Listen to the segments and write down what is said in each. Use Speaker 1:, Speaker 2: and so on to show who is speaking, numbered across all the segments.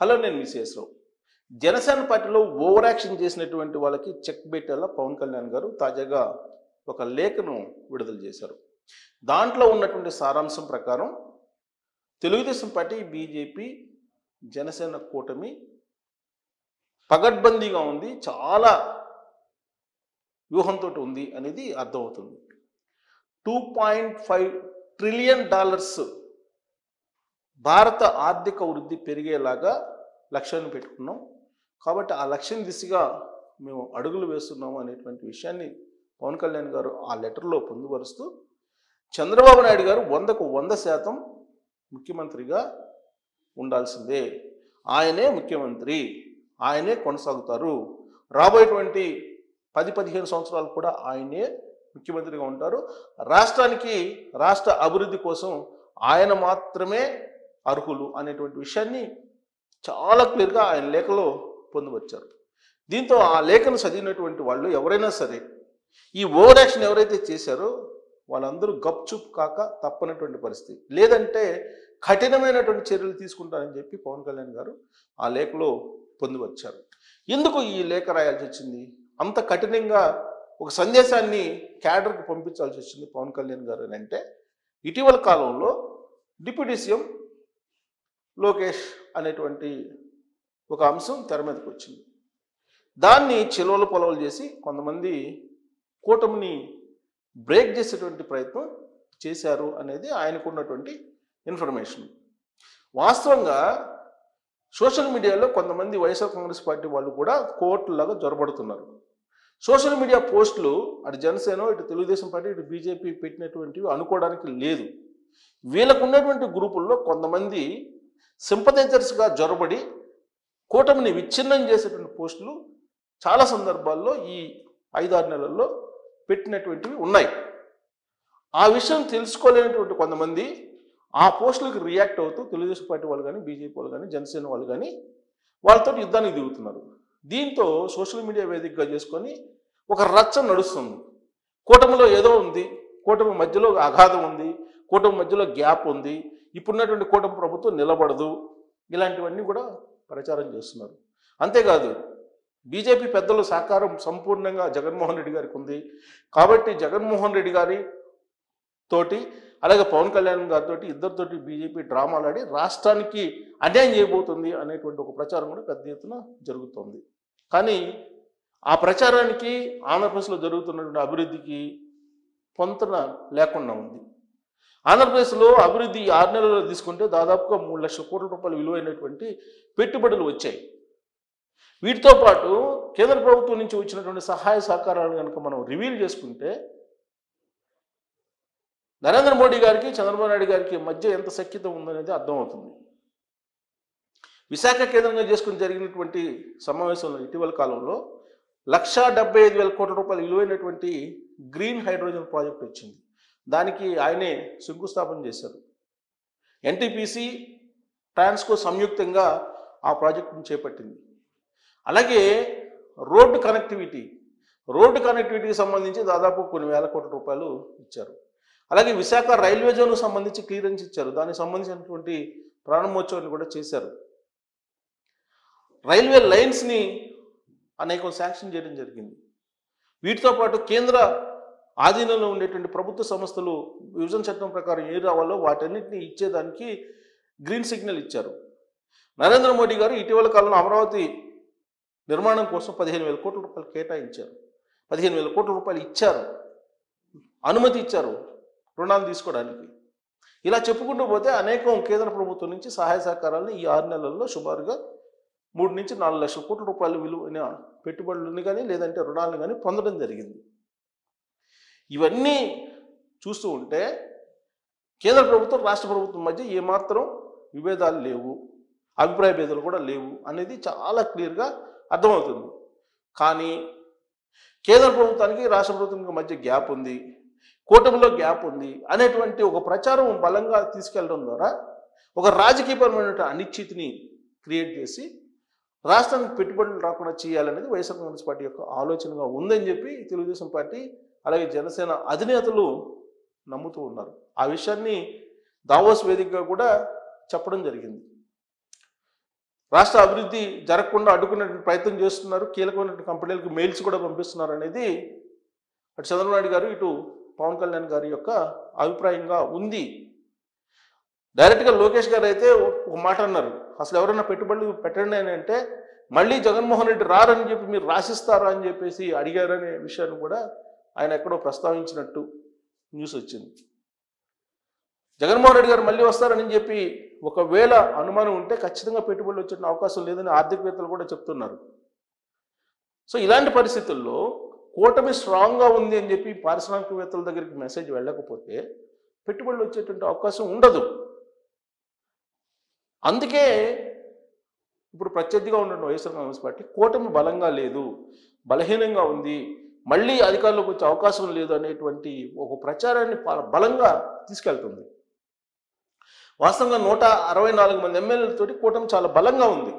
Speaker 1: Hello, నేను miss రావు. జనసేన పార్టీలో over action చేసినటువంటి వాళ్ళకి చెక్ పెట్టేలా పవన్ కళ్యాణ్ గారు తాజాగా ఒక లేఖను విడుదల చేశారు. దాంట్లో ఉన్నటువంటి సారాంశం ప్రకారం తెలుగుదేశం పార్టీ, బీజేపీ, జనసేన కూటమి పగడ్బందీగా ఉంది, చాలా వ్యూహంతో ఉంది అనేది అర్థమవుతుంది. $2.5 ట్రిలియన్ భారత ఆర్థిక వృద్ధి పెరిగేలాగా లక్ష్యాన్ని పెట్టుకున్నాం. కాబట్టి ఆ లక్ష్యం దిశగా మేము అడుగులు వేస్తున్నాము అనేటువంటి విషయాన్ని పవన్ కళ్యాణ్ గారు ఆ లెటర్లో పొందుపరుస్తూ, చంద్రబాబు నాయుడు గారు 100% ముఖ్యమంత్రిగా ఉండాల్సిందే, ఆయనే ముఖ్యమంత్రి, ఆయనే కొనసాగుతారు, రాబోయేటువంటి 10-15 సంవత్సరాలు కూడా ఆయనే ముఖ్యమంత్రిగా ఉంటారు, రాష్ట్రానికి రాష్ట్ర అభివృద్ధి కోసం ఆయన మాత్రమే అర్హులు అనేటువంటి విషయాన్ని చాలా క్లియర్గా ఆయన లేఖలో పొందుపరిచారు. దీంతో ఆ లేఖను చదివినటువంటి వాళ్ళు ఎవరైనా సరే ఈ ఓవర్ యాక్షన్ ఎవరైతే చేశారో వాళ్ళందరూ గప్చుప్ కాక తప్పనటువంటి పరిస్థితి, లేదంటే కఠినమైనటువంటి చర్యలు తీసుకుంటారని చెప్పి పవన్ కళ్యాణ్ గారు ఆ లేఖలో పొందుపరిచారు. ఎందుకు ఈ లేఖ రాయాల్సి వచ్చింది? అంత కఠినంగా ఒక సందేశాన్ని క్యాడర్కి పంపించాల్సి వచ్చింది పవన్ కళ్యాణ్ గారు అని అంటే, ఇటీవల కాలంలో డిప్యూటీ సీఎం లోకేష్ అనేటువంటి ఒక అంశం తెర మీదకి వచ్చింది. దాన్ని చిలువలు పొలవలు చేసి కొంతమంది కూటమిని బ్రేక్ చేసేటువంటి ప్రయత్నం చేశారు అనేది ఆయనకున్నటువంటి ఇన్ఫర్మేషన్. వాస్తవంగా సోషల్ మీడియాలో కొంతమంది వైఎస్ఆర్ కాంగ్రెస్ పార్టీ వాళ్ళు కూడా కోర్టులాగా జొరబడుతున్నారు. సోషల్ మీడియా పోస్టులు అటు జనసేన, ఇటు తెలుగుదేశం పార్టీ, ఇటు బీజేపీ పెట్టినటువంటివి అనుకోవడానికి లేదు. వీళ్ళకు ఉన్నటువంటి గ్రూపుల్లో కొంతమంది సింపథైజర్స్గా జొరబడి కూటమిని విచ్ఛిన్నం చేసేటువంటి పోస్టులు చాలా సందర్భాల్లో ఈ 5-6 నెలల్లో పెట్టినటువంటివి ఉన్నాయి. ఆ విషయం తెలుసుకోలేనటువంటి కొంతమంది ఆ పోస్టులకు రియాక్ట్ అవుతూ తెలుగుదేశం పార్టీ వాళ్ళు కానీ, బీజేపీ వాళ్ళు కానీ, జనసేన వాళ్ళు కానీ వాళ్ళతో యుద్ధానికి దిగుతున్నారు. దీంతో సోషల్ మీడియా వేదికగా చేసుకొని ఒక రచ్చ నడుస్తుంది. కూటమిలో ఏదో ఉంది, కూటమి మధ్యలో అగాధం ఉంది, కూటమి మధ్యలో గ్యాప్ ఉంది, ఇప్పుడున్నటువంటి కూటమి ప్రభుత్వం నిలబడదు, ఇలాంటివన్నీ కూడా ప్రచారం చేస్తున్నారు. అంతేకాదు బీజేపీ పెద్దల సహకారం సంపూర్ణంగా జగన్మోహన్ రెడ్డి గారికి ఉంది కాబట్టి జగన్మోహన్ రెడ్డి గారి తోటి అలాగే పవన్ కళ్యాణ్ గారితో ఇద్దరితోటి బీజేపీ డ్రామాలాడి రాష్ట్రానికి అన్యాయం చేయబోతుంది అనేటువంటి ఒక ప్రచారం కూడా పెద్ద ఎత్తున జరుగుతోంది. కానీ ఆ ప్రచారానికి ఆంధ్రప్రదేశ్లో జరుగుతున్నటువంటి అభివృద్ధికి పొంతన లేకుండా ఉంది. ఆంధ్రప్రదేశ్లో అభివృద్ధి 6 నెలల్లో తీసుకుంటే దాదాపుగా 3 లక్షల కోట్ల రూపాయలు విలువైనటువంటి పెట్టుబడులు వచ్చాయి. వీటితో పాటు కేంద్ర ప్రభుత్వం నుంచి వచ్చినటువంటి సహాయ సహకారాలు కనుక మనం రివీల్ చేసుకుంటే నరేంద్ర మోడీ గారికి, చంద్రబాబు నాయుడు గారికి మధ్య ఎంత సఖ్యత ఉందనేది అర్థమవుతుంది. విశాఖ కేంద్రంగా చేసుకుని జరిగినటువంటి సమావేశంలో ఇటీవల కాలంలో 1,75,000 కోట్ల రూపాయలు విలువైనటువంటి గ్రీన్ హైడ్రోజన్ ప్రాజెక్ట్ వచ్చింది. దానికి ఆయనే శంకుస్థాపన చేశారు. ఎన్టీపీసీ, ట్రాన్స్కో సంయుక్తంగా ఆ ప్రాజెక్టును చేపట్టింది. అలాగే రోడ్డు కనెక్టివిటీకి సంబంధించి దాదాపు కొన్ని వేల కోట్ల రూపాయలు ఇచ్చారు. అలాగే విశాఖ రైల్వే జోన్కు సంబంధించి క్లియరెన్స్ ఇచ్చారు. దానికి సంబంధించినటువంటి ప్రారంభోత్సవాన్ని కూడా చేశారు. రైల్వే లైన్స్ని అనేక శాంక్షన్ చేయడం జరిగింది. వీటితో పాటు కేంద్ర ఆధీనంలో ఉండేటువంటి ప్రభుత్వ సంస్థలు విభజన చట్టం ప్రకారం ఏ రావాలో వాటన్నిటిని ఇచ్చేదానికి గ్రీన్ సిగ్నల్ ఇచ్చారు. నరేంద్ర మోడీ గారు ఇటీవల కాలంలో అమరావతి నిర్మాణం కోసం 15,000 కోట్ల రూపాయలు కేటాయించారు. 15,000 కోట్ల రూపాయలు ఇచ్చారు, అనుమతి ఇచ్చారు రుణాలు తీసుకోవడానికి. ఇలా చెప్పుకుంటూ పోతే అనేకం కేంద్ర ప్రభుత్వం నుంచి సహాయ సహకారాలను ఈ 6 నెలల్లో సుమారుగా 3 నుంచి 4 లక్షల కోట్ల రూపాయలు విలువైన పెట్టుబడులను కానీ లేదంటే రుణాలను కానీ పొందడం జరిగింది. ఇవన్నీ చూస్తూ ఉంటే కేంద్ర ప్రభుత్వం, రాష్ట్ర ప్రభుత్వం మధ్య ఏమాత్రం విభేదాలు లేవు, అభిప్రాయ భేదాలు కూడా లేవు అనేది చాలా క్లియర్గా అర్థమవుతుంది. కానీ కేంద్ర ప్రభుత్వానికి, రాష్ట్ర ప్రభుత్వానికి మధ్య గ్యాప్ ఉంది, కూటమిలో గ్యాప్ ఉంది అనేటువంటి ఒక ప్రచారం బలంగా తీసుకెళ్లడం ద్వారా ఒక రాజకీయపరమైన అనిశ్చితిని క్రియేట్ చేసి రాష్ట్రానికి పెట్టుబడులు రాకుండా చేయాలనేది వైఎస్ఆర్ కాంగ్రెస్ పార్టీ యొక్క ఆలోచనగా ఉందని చెప్పి తెలుగుదేశం పార్టీ అలాగే జనసేన అధినేతలు నమ్ముతూ ఉన్నారు. ఆ విషయాన్ని దావోస్ వేదికగా కూడా చెప్పడం జరిగింది. రాష్ట్ర అభివృద్ధి జరగకుండా అడ్డుకునేటువంటి ప్రయత్నం చేస్తున్నారు, కీలకమైనటువంటి కంపెనీలకు మెయిల్స్ కూడా పంపిస్తున్నారు అనేది అటు చంద్రబాబు నాయుడు గారు ఇటు పవన్ కళ్యాణ్ గారి యొక్క అభిప్రాయంగా ఉంది. డైరెక్ట్గా లోకేష్ గారు అయితే ఒక మాట అన్నారు, అసలు ఎవరైనా పెట్టుబడులు పెట్టండి అని అంటే మళ్ళీ జగన్మోహన్ రెడ్డి రారని చెప్పి మీరు రాసిస్తారా అని చెప్పేసి అడిగారనే విషయాన్ని కూడా ఆయన ఎక్కడో ప్రస్తావించినట్టు న్యూస్ వచ్చింది. జగన్మోహన్ రెడ్డి గారు మళ్ళీ వస్తారని చెప్పి ఒకవేళ అనుమానం ఉంటే ఖచ్చితంగా పెట్టుబడులు వచ్చే అవకాశం లేదని ఆర్థికవేత్తలు కూడా చెప్తున్నారు. సో ఇలాంటి పరిస్థితుల్లో కూటమి స్ట్రాంగ్గా ఉంది అని చెప్పి పారిశ్రామికవేత్తల దగ్గరికి మెసేజ్ వెళ్ళకపోతే పెట్టుబడులు వచ్చేటువంటి అవకాశం ఉండదు. అందుకే ఇప్పుడు ప్రత్యర్థిగా ఉన్న వైఎస్ఆర్ కాంగ్రెస్ పార్టీ కూటమి బలంగా లేదు, బలహీనంగా ఉంది, మళ్ళీ అధికారంలోకి వచ్చే అవకాశం లేదు అనేటువంటి ఒక ప్రచారాన్ని బలంగా తీసుకెళ్తుంది. వాస్తవంగా 164 మంది ఎమ్మెల్యేలతోటి కూటమి చాలా బలంగా ఉంది.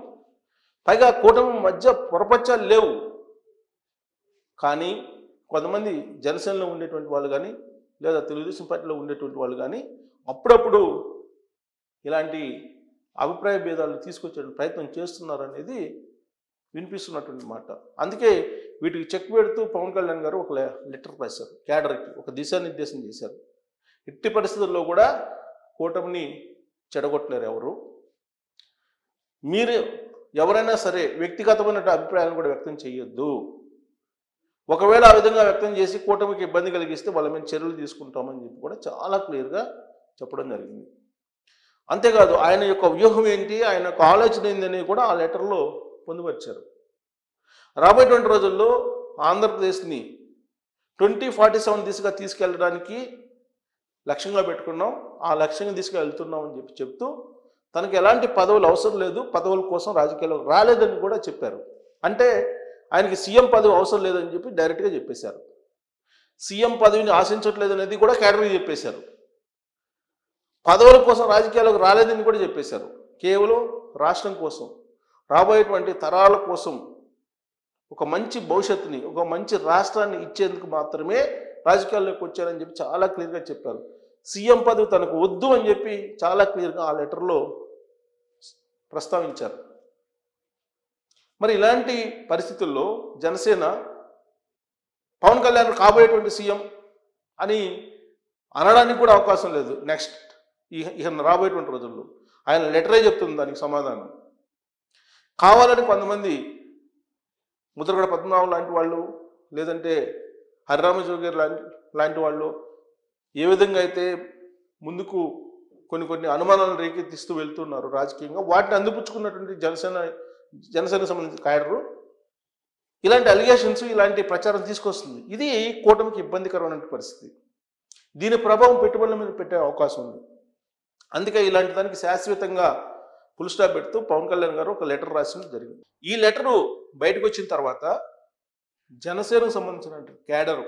Speaker 1: పైగా కూటమి మధ్య పొరపచ్చాలు లేవు. కానీ కొంతమంది జనసేనలో ఉండేటువంటి వాళ్ళు కానీ లేదా తెలుగుదేశం పార్టీలో ఉండేటువంటి వాళ్ళు కానీ అప్పుడప్పుడు ఇలాంటి అభిప్రాయ భేదాలు తీసుకొచ్చే ప్రయత్నం చేస్తున్నారు అనేది వినిపిస్తున్నటువంటి మాట. అందుకే వీటికి చెక్ పెడుతూ పవన్ కళ్యాణ్ గారు ఒక లెటర్ రాశారు, క్యాడర్కి ఒక దిశానిర్దేశం చేశారు. ఎట్టి పరిస్థితుల్లో కూడా కూటమిని చెడగొట్టలేరు ఎవరు. మీరు ఎవరైనా సరే వ్యక్తిగతమైన అభిప్రాయాలను కూడా వ్యక్తం చేయొద్దు. ఒకవేళ ఆ విధంగా వ్యక్తం చేసి కూటమికి ఇబ్బంది కలిగిస్తే వాళ్ళ మీద చర్యలు తీసుకుంటామని చెప్పి కూడా చాలా క్లియర్గా చెప్పడం జరిగింది. అంతేకాదు ఆయన యొక్క వ్యూహం ఏంటి, ఆయన యొక్క ఆలోచన ఏంటి కూడా ఆ లెటర్లో పొందుపరిచారు. రాబోయేటువంటి రోజుల్లో ఆంధ్రప్రదేశ్ని 2047 దిశగా తీసుకెళ్ళడానికి లక్ష్యంగా పెట్టుకున్నాం, ఆ లక్ష్యంగా తీసుకెళ్తున్నాం అని చెప్తూ తనకు ఎలాంటి పదవులు అవసరం లేదు, పదవుల కోసం రాజకీయాల్లో రాలేదని కూడా చెప్పారు. అంటే ఆయనకి సీఎం పదవి అవసరం లేదని చెప్పి డైరెక్ట్గా చెప్పేశారు. సీఎం పదవిని ఆశించట్లేదు అనేది కూడా క్యాడర్గా చెప్పేశారు. పదవుల కోసం రాజకీయాలకు రాలేదని కూడా చెప్పేశారు. కేవలం రాష్ట్రం కోసం, రాబోయేటువంటి తరాల కోసం ఒక మంచి భవిష్యత్తుని, ఒక మంచి రాష్ట్రాన్ని ఇచ్చేందుకు మాత్రమే రాజకీయాల్లోకి వచ్చారని చెప్పి చాలా క్లియర్గా చెప్పారు. సీఎం పదవి తనకు వద్దు అని చెప్పి చాలా క్లియర్గా ఆ లెటర్లో ప్రస్తావించారు. మరి ఇలాంటి పరిస్థితుల్లో జనసేన పవన్ కళ్యాణ్ కాబోయేటువంటి సీఎం అని అనడానికి కూడా అవకాశం లేదు. నెక్స్ట్ ఇక రాబోయేటువంటి రోజుల్లో ఆయన లెటరే చెప్తుంది దానికి సమాధానం. కావాలని కొంతమంది ముద్రగడ పద్మనాభం లాంటి వాళ్ళు లేదంటే హరిరామజోగి లాంటి వాళ్ళు ఏ విధంగా అయితే ముందుకు కొన్ని అనుమానాలను రేకెత్తిస్తూ వెళ్తున్నారు రాజకీయంగా, వాటిని అందిపుచ్చుకున్నటువంటి జనసేనకు సంబంధించిన క్యాడరు ఇలాంటి అలిగేషన్స్, ఇలాంటి ప్రచారం తీసుకొస్తుంది. ఇది కూటమికి ఇబ్బందికరమైన పరిస్థితి. దీని ప్రభావం పెట్టుబడుల మీద పెట్టే అవకాశం ఉంది. అందుకే ఇలాంటి దానికి శాశ్వతంగా ఫుల్ స్టాప్ పెడుతూ పవన్ కళ్యాణ్ గారు ఒక లెటర్ రాసిన జరిగింది. ఈ లెటరు బయటకు వచ్చిన తర్వాత జనసేనకు సంబంధించిన క్యాడరు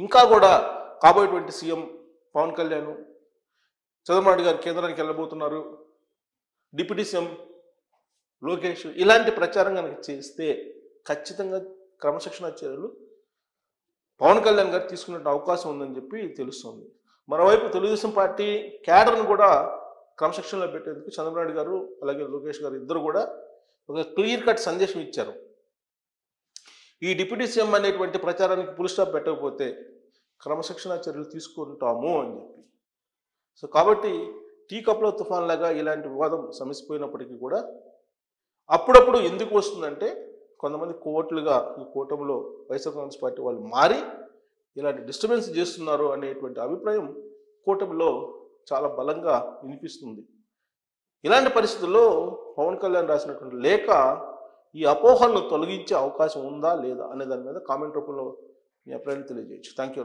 Speaker 1: ఇంకా కూడా కాబోయేటువంటి సీఎం పవన్ కళ్యాణ్, చంద్రబాబు నాయుడు గారు కేంద్రానికి వెళ్ళబోతున్నారు, డిప్యూటీ సీఎం లోకేష్, ఇలాంటి ప్రచారం కనుక చేస్తే ఖచ్చితంగా క్రమశిక్షణ చర్యలు పవన్ కళ్యాణ్ గారు తీసుకునే అవకాశం ఉందని చెప్పి తెలుస్తుంది. మరోవైపు తెలుగుదేశం పార్టీ క్యాడర్ను కూడా క్రమశిక్షణలో పెట్టేందుకు చంద్రబాబు నాయుడు గారు అలాగే లోకేష్ గారు ఇద్దరు కూడా ఒక క్లియర్ కట్ సందేశం ఇచ్చారు. ఈ డిప్యూటీ సీఎం అనేటువంటి ప్రచారానికి ఫుల్ స్టాప్ పెట్టకపోతే క్రమశిక్షణ చర్యలు తీసుకుంటాము అని చెప్పి. సో కాబట్టి టీ కప్లో తుఫాన్ లాగా ఇలాంటి వివాదం సమసిపోయినప్పటికీ కూడా అప్పుడప్పుడు ఎందుకు వస్తుందంటే కొంతమంది కోట్లుగా ఈ కూటమిలో వైఎస్ఆర్ కాంగ్రెస్ పార్టీ వాళ్ళు మారి ఇలాంటి డిస్టర్బెన్స్ చేస్తున్నారు అనేటువంటి అభిప్రాయం కూటమిలో చాలా బలంగా వినిపిస్తుంది. ఇలాంటి పరిస్థితుల్లో పవన్ కళ్యాణ్ రాసినటువంటి లేఖ ఈ అపోహలను తొలగించే అవకాశం ఉందా లేదా అనే దాని మీద కామెంట్ రూపంలో మీ అభిప్రాయాన్ని తెలియజేయచ్చు. Thank you.